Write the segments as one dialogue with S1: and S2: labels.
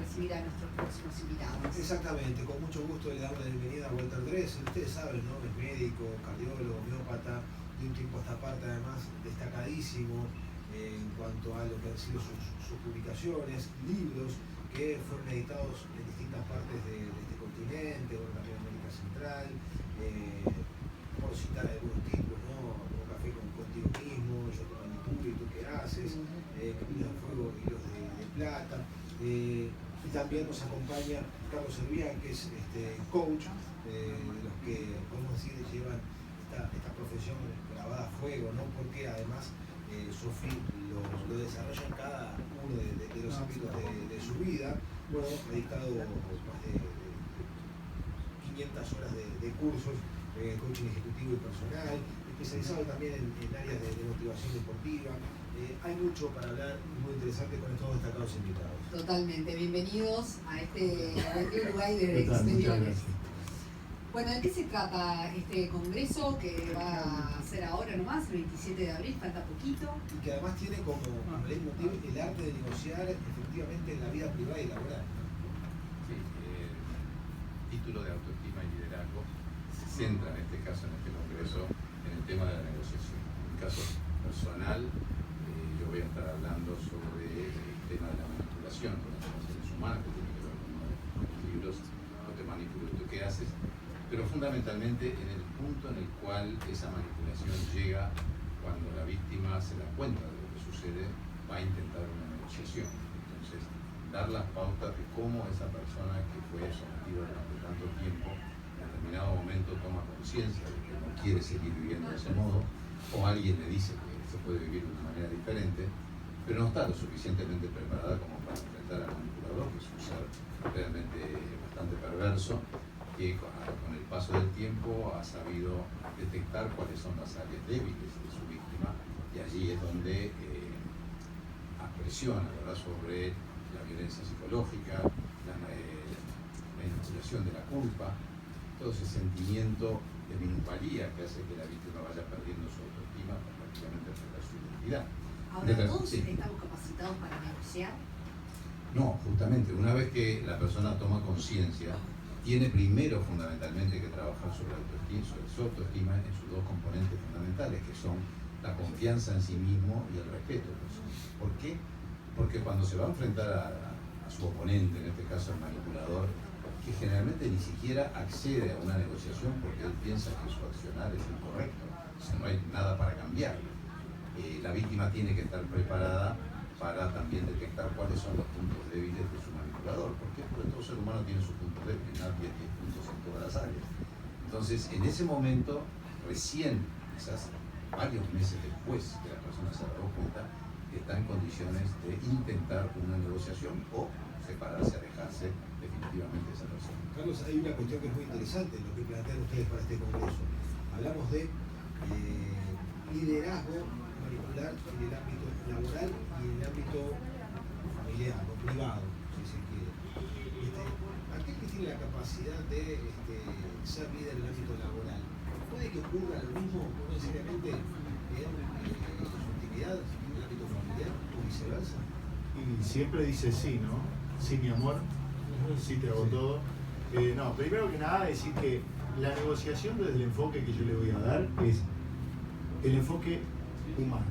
S1: recibir a nuestros próximos invitados.
S2: Exactamente, con mucho gusto le damos la bienvenida a Walter Dressel. Ustedes saben, ¿no? Es médico, cardiólogo, homeópata, de un tiempo a esta parte además destacadísimo en cuanto a lo que han sido sus publicaciones, libros que fueron editados en distintas partes de este continente, bueno, también en América Central, por citar algunos títulos, ¿no? Un café contigo mismo, yo te manipuro y tú qué haces, Caminos de Fuego, Hilos de Plata. Y también nos acompaña Carlos Servián, que es coach, de los que podemos decir llevan esta profesión grabada a fuego, ¿no? Porque además Sofi lo desarrolla en cada uno de los ámbitos de su vida. Bueno, ha dictado más de 500 horas de cursos, coaching ejecutivo y personal, especializado también en áreas de motivación deportiva. Hay mucho para hablar, muy interesante con estos destacados invitados.
S1: Totalmente, bienvenidos a este Uruguay de Exteriores. Bueno, ¿de qué se trata este congreso que va a ser ahora nomás, el 27 de abril, falta poquito?
S2: Y que además tiene como leitmotiv el arte de negociar efectivamente en la vida privada y laboral.
S3: Sí, el título de autoestima y liderazgo se centra en este caso, en este congreso, en el tema de la negociación. En mi caso personal, yo voy a estar hablando sobre el tema de la manipulación con los seres humanos, que tiene que ver con uno de los libros, No te manipulo, ¿tú qué haces? Pero fundamentalmente en el punto en el cual esa manipulación llega cuando la víctima se da cuenta de lo que sucede, va a intentar una negociación. Entonces, dar las pautas de cómo esa persona que fue sometida durante tanto tiempo, en determinado momento toma conciencia de que no quiere seguir viviendo de ese modo, o alguien le dice que se puede vivir de una manera diferente, pero no está lo suficientemente preparada como para enfrentar al manipulador, que es un ser realmente bastante perverso, que con el paso del tiempo ha sabido detectar cuáles son las áreas débiles de su víctima, y allí es donde presiona, ¿verdad?, sobre la violencia psicológica, la manipulación de la culpa, todo ese sentimiento de minusvalía que hace que la víctima vaya perdiendo su autoestima para prácticamente perder su identidad.
S1: Ahora, ¿todos estamos capacitados para negociar?
S3: No, justamente, una vez que la persona toma conciencia, tiene primero fundamentalmente que trabajar sobre su autoestima en sus dos componentes fundamentales, que son la confianza en sí mismo y el respeto. ¿Por qué? Porque cuando se va a enfrentar a su oponente, en este caso el manipulador, que generalmente ni siquiera accede a una negociación porque él piensa que su accionar es incorrecto, o sea, no hay nada para cambiar. La víctima tiene que estar preparada para también detectar cuáles son los puntos débiles de su manipulador. ¿Por qué? Porque todo ser humano tiene sus puntos débiles, nadie tiene puntos en todas las áreas. Entonces, en ese momento, recién, quizás varios meses después que la persona se ha dado cuenta, está en condiciones de intentar una negociación o separarse, alejarse definitivamente de esa persona.
S2: Carlos, hay una cuestión que es muy interesante en lo que plantean ustedes para este congreso. Hablamos de liderazgo manipular en el ámbito laboral y en el ámbito familiar o privado, si se quiere. Aquel que tiene la capacidad de ser líder en el ámbito laboral, ¿puede que ocurra lo mismo, no necesariamente en su intimidad, en el ámbito familiar o viceversa?
S4: Y siempre dice sí, ¿no? Sí, mi amor, sí te hago todo. No, primero que nada decir que la negociación desde el enfoque que yo le voy a dar es el enfoque humano.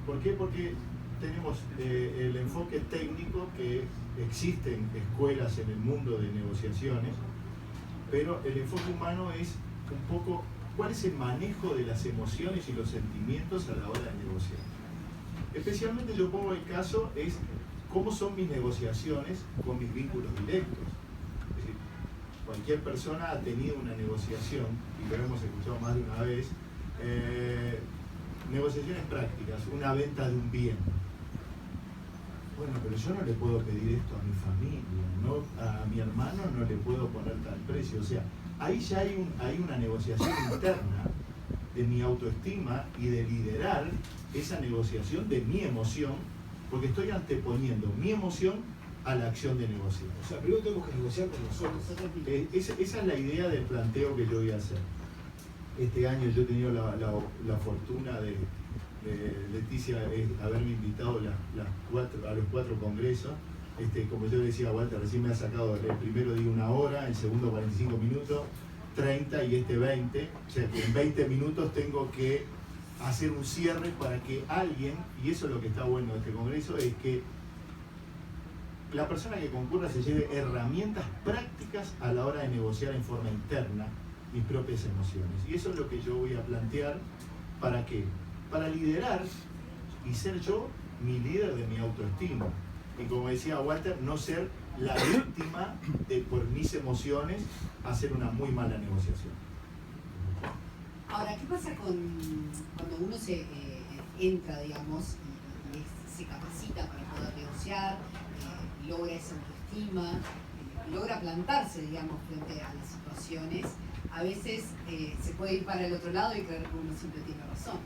S4: ¿Por qué? Porque tenemos el enfoque técnico, que existen escuelas en el mundo de negociaciones, pero el enfoque humano es un poco cuál es el manejo de las emociones y los sentimientos a la hora de negociar. Especialmente yo pongo el caso es cómo son mis negociaciones con mis vínculos directos. Es decir, cualquier persona ha tenido una negociación, y lo hemos escuchado más de una vez, negociaciones prácticas, una venta de un bien. Bueno, pero yo no le puedo pedir esto a mi familia, ¿no? A mi hermano no le puedo poner tal precio. O sea, ahí ya hay una negociación interna de mi autoestima y de liderar esa negociación de mi emoción, porque estoy anteponiendo mi emoción a la acción de negociar.
S2: O sea, primero tenemos que negociar con nosotros.
S4: Esa es la idea del planteo que yo voy a hacer. Este año yo he tenido la fortuna de Leticia haberme invitado a los 4 congresos, como yo le decía a Walter, recién me ha sacado, el primero digo 1 hora, el segundo 45 minutos, 30 y 20. O sea que en 20 minutos tengo que hacer un cierre para que alguien, y eso es lo que está bueno de este congreso, es que la persona que concurra se lleve herramientas prácticas a la hora de negociar en forma interna mis propias emociones. Y eso es lo que yo voy a plantear. ¿Para qué? Para liderar y ser yo mi líder de mi autoestima. Y como decía Walter, no ser la víctima de por mis emociones hacer una muy mala negociación.
S1: Ahora, ¿qué pasa cuando uno se entra, digamos, y se capacita para poder negociar, logra esa autoestima, logra plantarse, digamos, frente a las situaciones? A veces se puede ir para el otro lado y creer que uno siempre tiene razón.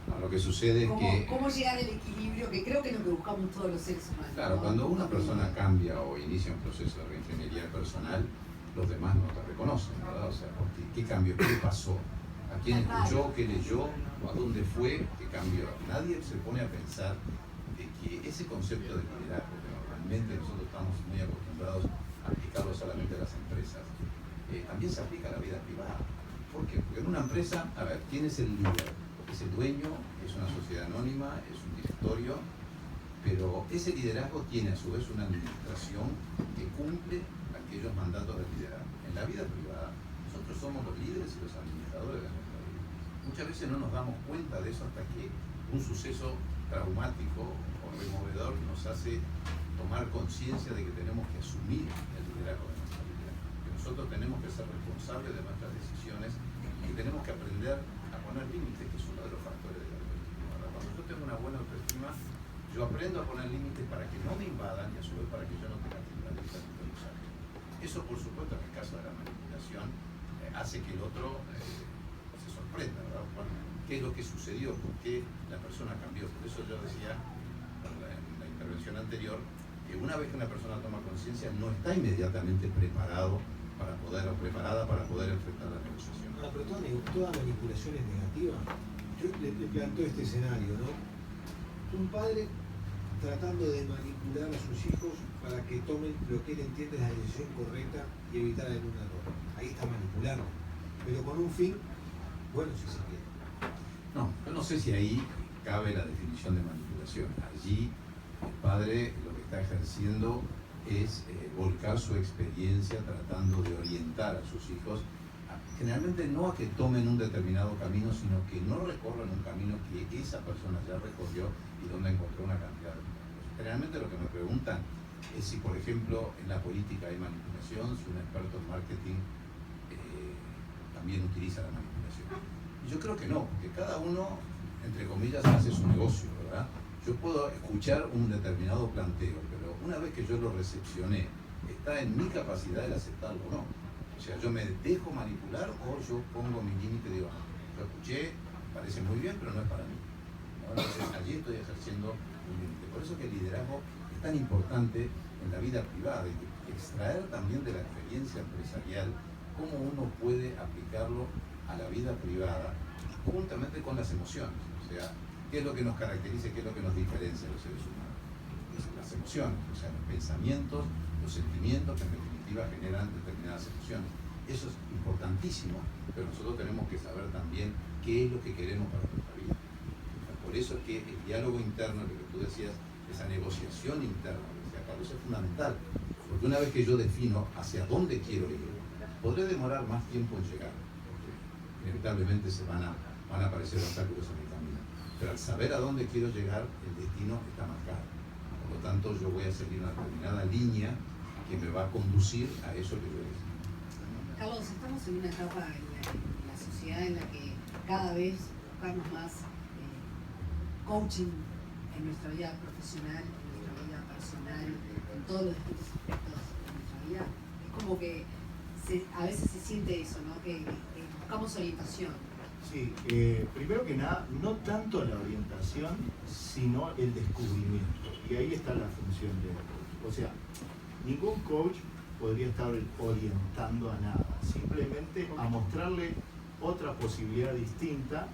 S3: No, lo que sucede es que...
S1: ¿Cómo llegar al equilibrio? Que creo que es lo que buscamos todos los seres humanos.
S3: Claro,
S1: ¿no?
S3: cuando una persona cambia o inicia un proceso de reingeniería personal, los demás no te reconocen, ¿verdad? O sea, ¿qué cambió? ¿Qué pasó? ¿A quién escuchó? ¿Qué leyó? ¿A dónde fue? ¿Qué cambió? Nadie se pone a pensar de que ese concepto de liderazgo, que normalmente nosotros estamos muy acostumbrados a aplicarlo solamente a las empresas, también se aplica a la vida privada. ¿Por qué? Porque en una empresa, a ver, ¿quién es el líder? Es el dueño, es una sociedad anónima, es un directorio, pero ese liderazgo tiene a su vez una administración que cumple aquellos mandatos del liderazgo. En la vida privada, nosotros somos los líderes y los administradores de nuestra vida. Muchas veces no nos damos cuenta de eso hasta que un suceso traumático o removedor nos hace tomar conciencia de que tenemos que asumir el liderazgo de nuestra vida, que nosotros tenemos que ser responsables de nuestras decisiones y tenemos que aprender a poner límites, que es uno de los factores de la autoestima. Cuando yo tengo una buena autoestima, yo aprendo a poner límites para que no me invadan y a su vez para que yo no tenga que invadir también los ajenos. Eso, por supuesto, en el caso de la manipulación, hace que el otro se sorprenda, ¿verdad? Bueno, ¿qué es lo que sucedió? ¿Por qué la persona cambió? Por eso yo decía en la intervención anterior que una vez que una persona toma conciencia no está inmediatamente preparado para poder, o preparada para poder enfrentar la negociación.
S2: No, pero toda manipulación es negativa. Yo le planteo este escenario, ¿no? Un padre tratando de manipular a sus hijos para que tomen lo que él entiende es la decisión correcta y evitar algún error. Ahí está manipulando, pero con un fin, bueno, si se quiere.
S3: No, yo no sé si ahí cabe la definición de manipulación. Allí el padre lo que está ejerciendo es volcar su experiencia tratando de orientar a sus hijos, generalmente no a que tomen un determinado camino, sino que no recorran un camino que esa persona ya recorrió y donde encontró una cantidad de cosas. Generalmente lo que me preguntan es si, por ejemplo, en la política hay manipulación, si un experto en marketing también utiliza la manipulación. Y yo creo que no, porque cada uno, entre comillas, hace su negocio, ¿verdad? Yo puedo escuchar un determinado planteo, pero una vez que yo lo recepcioné, está en mi capacidad de aceptarlo o no. O sea, yo me dejo manipular o yo pongo mi límite y digo, yo escuché, parece muy bien, pero no es para mí. ¿No? Entonces allí estoy ejerciendo un límite. Por eso que el liderazgo es tan importante en la vida privada, y extraer también de la experiencia empresarial cómo uno puede aplicarlo a la vida privada, juntamente con las emociones. O sea, ¿qué es lo que nos caracteriza y qué es lo que nos diferencia a los seres humanos? Las emociones, o sea, los pensamientos, los sentimientos que en definitiva generan determinadas emociones. Eso es importantísimo, pero nosotros tenemos que saber también qué es lo que queremos para nuestra vida. Por eso es que el diálogo interno, lo que tú decías, esa negociación interna, decía Carlos, es fundamental. Porque una vez que yo defino hacia dónde quiero ir, podré demorar más tiempo en llegar. Inevitablemente se van a aparecer obstáculos en el camino. Pero al saber a dónde quiero llegar, el destino está marcado. Por lo tanto, yo voy a seguir una determinada línea que me va a conducir a eso que yo deseo.
S1: Carlos, estamos en una etapa en la sociedad en la que cada vez buscamos más coaching en nuestra vida profesional, en nuestra vida personal, en todos los distintos aspectos de nuestra vida. Es como que a veces se siente eso, ¿no? Que buscamos orientación.
S4: Sí, primero que nada, no tanto la orientación, sino el descubrimiento. Y ahí está la función del coach. O sea, ningún coach podría estar orientando a nada, simplemente a mostrarle otra posibilidad distinta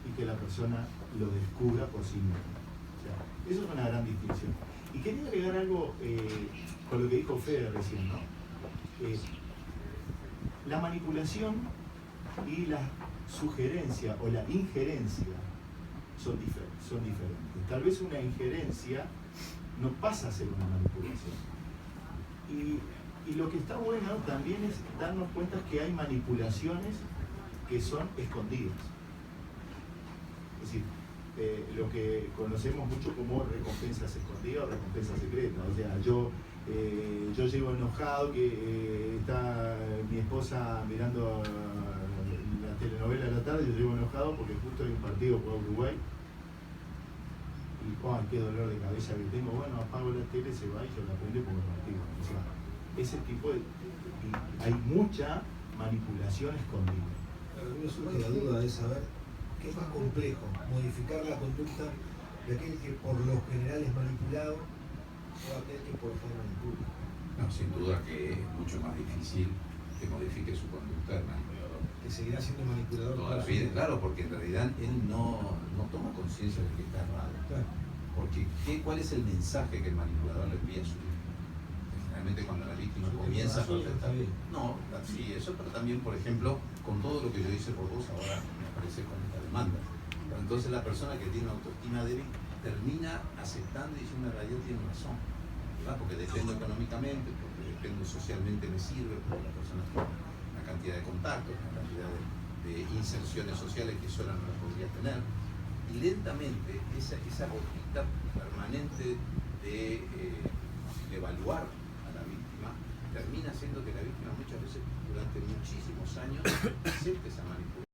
S4: y que la persona lo descubra por sí misma. O sea, eso es una gran distinción. Y quería agregar algo con lo que dijo Fede recién, ¿no? La manipulación y la sugerencia o la injerencia son diferentes. Tal vez una injerencia no pasa a ser una manipulación. Y lo que está bueno también es darnos cuenta que hay manipulaciones que son escondidas. Es decir, lo que conocemos mucho como recompensas escondidas o recompensas secretas. O sea, yo llego enojado que está mi esposa mirando la telenovela a la tarde, yo llego enojado porque justo hay un partido por Uruguay y ¡ay, qué dolor de cabeza que tengo! Bueno, apago la tele, se va y yo la prendo por el partido. O sea, ese tipo de... y hay mucha manipulación escondida.
S2: A mí me surge la duda de saber qué es más complejo, modificar la conducta de aquel que por lo general es manipulado o aquel que por lo general manipula.
S3: No, sin duda que es mucho más difícil que modifique su conducta el manipulador.
S2: Que seguirá siendo manipulador
S3: Toda la vida, claro, porque en realidad él no toma conciencia de que está errado.
S2: Claro.
S3: Porque ¿cuál es el mensaje que el manipulador le envía a su víctima? Generalmente cuando la víctima comienza a protestar. No, sí, eso, pero también, por ejemplo, con todo lo que yo hice por vos, ahora me parece con esta demanda. Pero entonces la persona que tiene autoestima débil termina aceptando y diciendo, en realidad tiene razón, ¿verdad? Porque dependo económicamente, porque dependo socialmente, me sirve, porque la persona tiene una cantidad de contactos, una cantidad de inserciones sociales que sola no las podría tener. Y lentamente esa gotita permanente de evaluar a la víctima termina haciendo que la víctima muchas veces durante muchísimos años acepte esa manipulación.